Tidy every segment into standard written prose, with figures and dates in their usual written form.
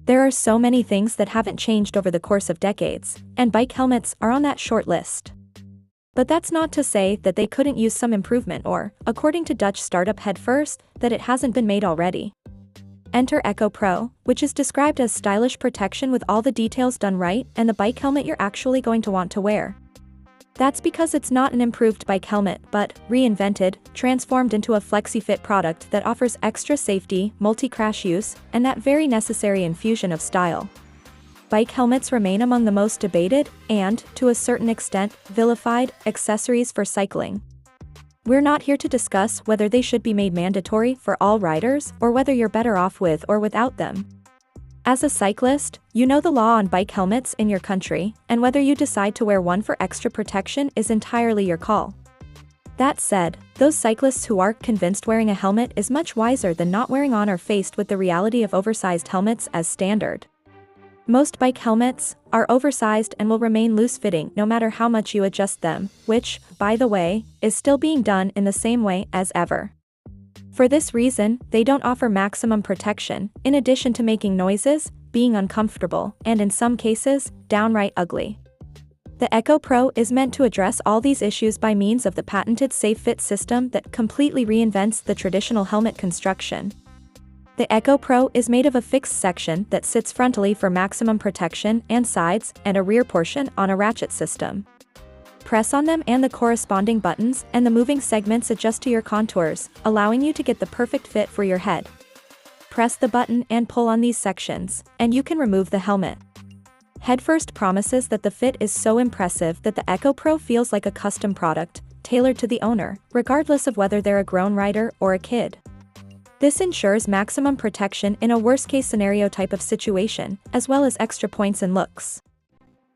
There are so many things that haven't changed over the course of decades, and bike helmets are on that short list. But that's not to say that they couldn't use some improvement or, according to Dutch startup Headfirst, that it hasn't been made already. Enter Echo Pro, which is described as stylish protection with all the details done right and the bike helmet you're actually going to want to wear. That's because it's not an improved bike helmet but, reinvented, transformed into a Flexi Fit product that offers extra safety, multi-crash use, and that very necessary infusion of style. Bike helmets remain among the most debated and, to a certain extent, vilified accessories for cycling. We're not here to discuss whether they should be made mandatory for all riders or whether you're better off with or without them. As a cyclist, you know the law on bike helmets in your country, and whether you decide to wear one for extra protection is entirely your call. That said, those cyclists who are convinced wearing a helmet is much wiser than not wearing on or faced with the reality of oversized helmets as standard. Most bike helmets are oversized and will remain loose-fitting no matter how much you adjust them, which, by the way, is still being done in the same way as ever. For this reason, they don't offer maximum protection, in addition to making noises, being uncomfortable, and in some cases, downright ugly. The Echo Pro is meant to address all these issues by means of the patented SafeFit system that completely reinvents the traditional helmet construction. The Echo Pro is made of a fixed section that sits frontally for maximum protection and sides and a rear portion on a ratchet system. Press on them and the corresponding buttons and the moving segments adjust to your contours, allowing you to get the perfect fit for your head. Press the button and pull on these sections, and you can remove the helmet. Headfirst promises that the fit is so impressive that the Echo Pro feels like a custom product, tailored to the owner, regardless of whether they're a grown rider or a kid. This ensures maximum protection in a worst-case scenario type of situation, as well as extra points and looks.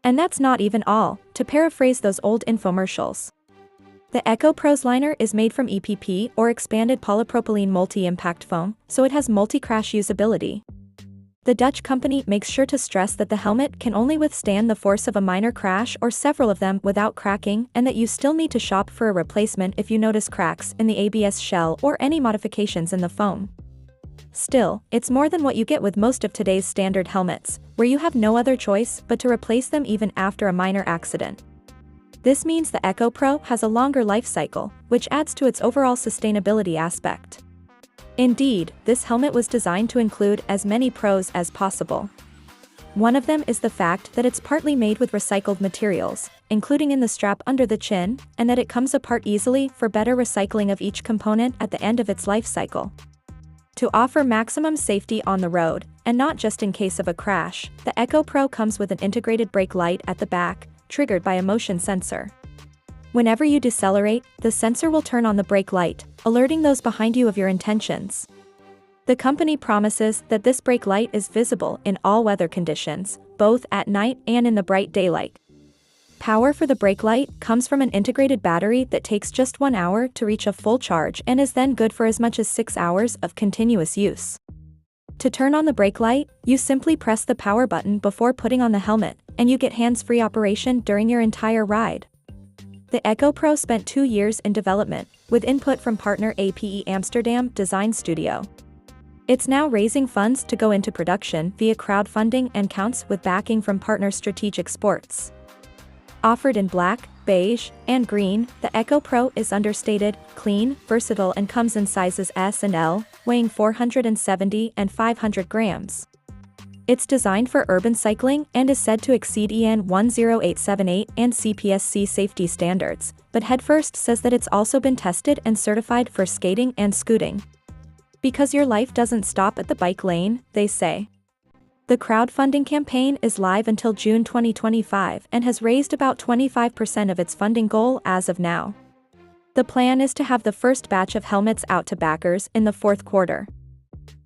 And that's not even all, to paraphrase those old infomercials. The Echo Pro's liner is made from EPP or expanded polypropylene multi-impact foam, so it has multi-crash usability. The Dutch company makes sure to stress that the helmet can only withstand the force of a minor crash or several of them without cracking, and that you still need to shop for a replacement if you notice cracks in the ABS shell or any modifications in the foam. Still, it's more than what you get with most of today's standard helmets, where you have no other choice but to replace them even after a minor accident. This means the Echo Pro has a longer life cycle, which adds to its overall sustainability aspect. Indeed, this helmet was designed to include as many pros as possible. One of them is the fact that it's partly made with recycled materials, including in the strap under the chin, and that it comes apart easily for better recycling of each component at the end of its life cycle. To offer maximum safety on the road, and not just in case of a crash, the Echo Pro comes with an integrated brake light at the back, triggered by a motion sensor. Whenever you decelerate, the sensor will turn on the brake light, alerting those behind you of your intentions. The company promises that this brake light is visible in all weather conditions, both at night and in the bright daylight. Power for the brake light comes from an integrated battery that takes just 1 hour to reach a full charge and is then good for as much as 6 hours of continuous use. To turn on the brake light, you simply press the power button before putting on the helmet, and you get hands-free operation during your entire ride. The Echo Pro spent 2 years in development, with input from partner APE Amsterdam Design Studio. It's now raising funds to go into production via crowdfunding and counts with backing from partner Strategic Sports. Offered in black, beige, and green, the Echo Pro is understated, clean, versatile and comes in sizes S and L, weighing 470 and 500 grams. It's designed for urban cycling and is said to exceed EN 10878 and CPSC safety standards, but Headfirst says that it's also been tested and certified for skating and scooting. Because your life doesn't stop at the bike lane, they say. The crowdfunding campaign is live until June 2025 and has raised about 25% of its funding goal as of now. The plan is to have the first batch of helmets out to backers in the fourth quarter.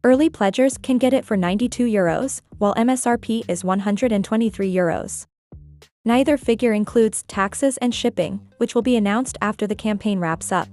Early pledgers can get it for €92, while MSRP is €123. Neither figure includes taxes and shipping, which will be announced after the campaign wraps up.